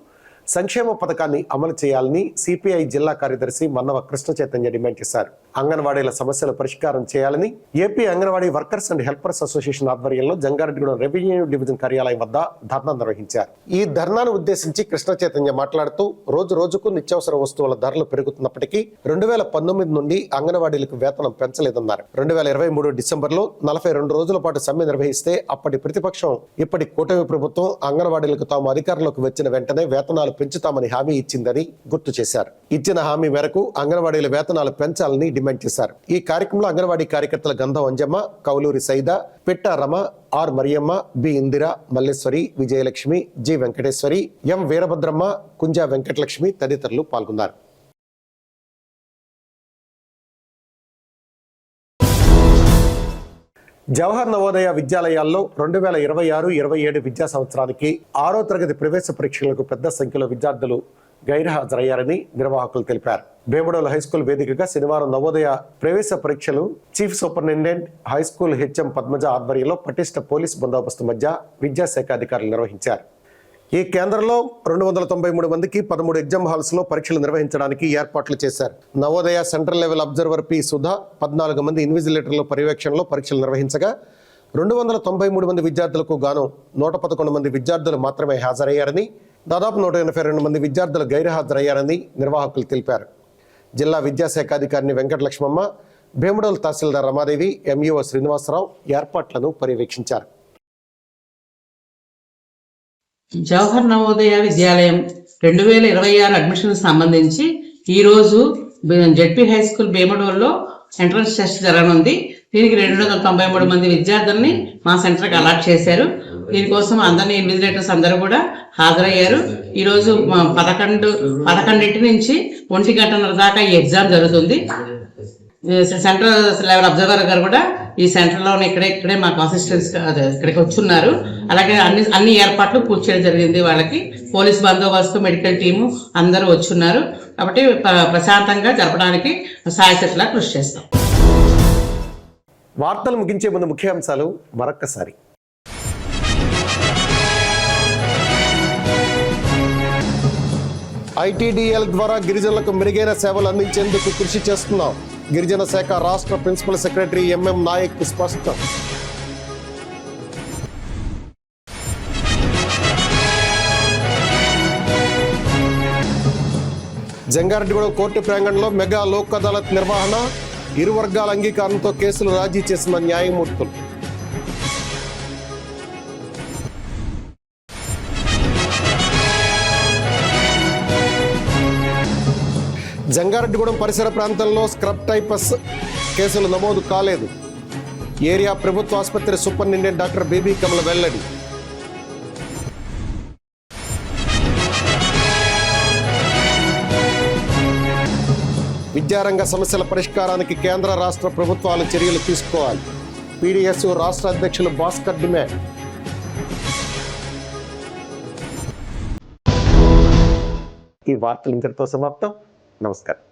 సంక్షేమ పథకాన్ని అమలు చేయాలని సిపిఐ జిల్లా కార్యదర్శి మన్నవ కృష్ణ చైతన్య డిమాండ్ చేశారు. అంగన్వాడీల సమస్యల పరిష్కారం చేయాలని AP anganwadi workers and helpers association ఆధ్వర్యంలో జంగారెడ్డిగూడెం రెవెన్యూ డివిజన్ కార్యాలయం వద్ద ధర్నా నిర్వహించారు. ఈ ధర్నాను ఉద్దేశించి కృష్ణ చైతన్య మాట్లాడుతూ రోజు రోజుకు నిత్యావసర వస్తువుల ధరలు పెరుగుతున్నప్పటికీ 2019 నుండి అంగన్వాడీలకు వేతనం పెంచలేదన్నారు. 2023 డిసెంబర్లో 42 రోజుల పాటు సమ్మె నిర్వహిస్తే అప్పటి ప్రతిపక్షం ఇప్పటి కూటమి ప్రభుత్వం అంగన్వాడీలకు తాము అధికారంలోకి వచ్చిన వెంటనే వేతనాలు పెంచుతామని హామీ ఇచ్చిందని గుర్తు చేశారు. ఇచ్చిన హామీ మేరకు అంగన్వాడీల వేతనాలు పెంచాలని డిమాండ్ చేశారు. ఈ కార్యక్రమంలో అంగన్వాడీ కార్యకర్తల Gandham Anjamma, Kouluri Saida, Pitta Rama, R Mariyamma, B Indira, Malleswari, Vijayalakshmi, G Venkateswari, M Veerabhadramma, Kunja Venkatalakshmi తదితరులు పాల్గొన్నారు. జవహర్ నవోదయ విద్యాలయాల్లో 2026-27 విద్యా సంవత్సరానికి 6వ తరగతి ప్రవేశ పరీక్షలకు పెద్ద సంఖ్యలో విద్యార్థులు గైర్హాజరయ్యారని నిర్వాహకులు తెలిపారు. భీమడోలు హైస్కూల్ వేదికగా శనివారం నవోదయ ప్రవేశ పరీక్షలు chief superintendent high school HM Padmaja ఆధ్వర్యంలో పటిష్ట పోలీస్ బందోబస్తు మధ్య విద్యాశాఖ అధికారులు నిర్వహించారు. ఈ కేంద్రంలో 293 మందికి 13 ఎగ్జామ్ హాల్స్ లో పరీక్షలు నిర్వహించడానికి ఏర్పాట్లు చేశారు. Navodaya central level observer P Sudha 14 మంది ఇన్విజిలేటర్ల పర్యవేక్షణలో పరీక్షలు నిర్వహించగా 293 మంది విద్యార్థులకు గాను 111 మంది విద్యార్థులు మాత్రమే హాజరయ్యారని, దాదాపు 182 మంది విద్యార్థులు గైర్హాజరయ్యారని నిర్వాహకులు తెలిపారు. జిల్లా విద్యాశాఖ అధికారిని వెంకటలక్ష్మమ్మ, భీమడోల్ తహసీల్దార్ రమాదేవి, ఎంఈఓ శ్రీనివాసరావు ఏర్పాట్లను పర్యవేక్షించారు. జవహర్ నవోదయ విద్యాలయం 2026 అడ్మిషన్ సంబంధించి ఈరోజు జెడ్పీ హై స్కూల్ భీమడోల్లో ఎంట్రన్స్ టెస్ట్ జరగనుంది. దీనికి 293 మంది విద్యార్థుల్ని మా సెంటర్కి అలాట్ చేశారు. దీనికోసం అందరినీ ఇన్విజిలేటర్స్ అందరూ కూడా హాజరయ్యారు. ఈరోజు 11 నుంచి 1:30 దాకా ఈ ఎగ్జామ్ జరుగుతుంది. సెంట్రల్ లెవెల్ అబ్జర్వర్ గారు కూడా ఈ సెంటర్లో ఇక్కడే మాకు అసిస్టెంట్స్ ఇక్కడికి వచ్చున్నారు. అలాగే అన్ని ఏర్పాట్లు పూర్తి చేయడం జరిగింది. వాళ్ళకి పోలీస్ బందోబస్తు, మెడికల్ టీము అందరూ వచ్చున్నారు. కాబట్టి ప్రశాంతంగా జరపడానికి సాయశక్తిలా కృషి చేస్తాం. వార్తలు ముగించే ముందు ముఖ్యాంశాలు మరొక్కసారి. ఐటీడీఎల్ ద్వారా గిరిజనులకు మెరుగైన సేవలు అందించేందుకు కృషి చేస్తున్నాం. గిరిజన శాఖ రాష్ట్ర ప్రిన్సిపల్ సెక్రటరీ ఎంఎం నాయక్ స్పష్టం. జంగారెడ్డిగూడెం కోర్టు ప్రాంగణంలో మెగా లోక్ అదాలత్ నిర్వహణ, ఇరు వర్గాల అంగీకారంతో కేసులు రాజీ చేసిన న్యాయమూర్తులు. జంగారెడ్డిగూడెం పరిసర ప్రాంతంలో స్క్రబ్ టైపస్ కేసులు నమోదు కాలేదు. ఏరియా ప్రభుత్వ ఆసుపత్రి సూపరింటెండెంట్ డాక్టర్ బేబీ కమల వెల్లడి. విద్యారంగ సమస్యల పరిష్కారానికి కేంద్ర రాష్ట్ర ప్రభుత్వాలు చర్యలు తీసుకోవాలి. పీడీఎస్ రాష్ట్ర అధ్యక్షులు భాస్కర్ డిమాండ్. ఈ వార్తలు ఇంతటితో సమాప్తం. నమస్కారం.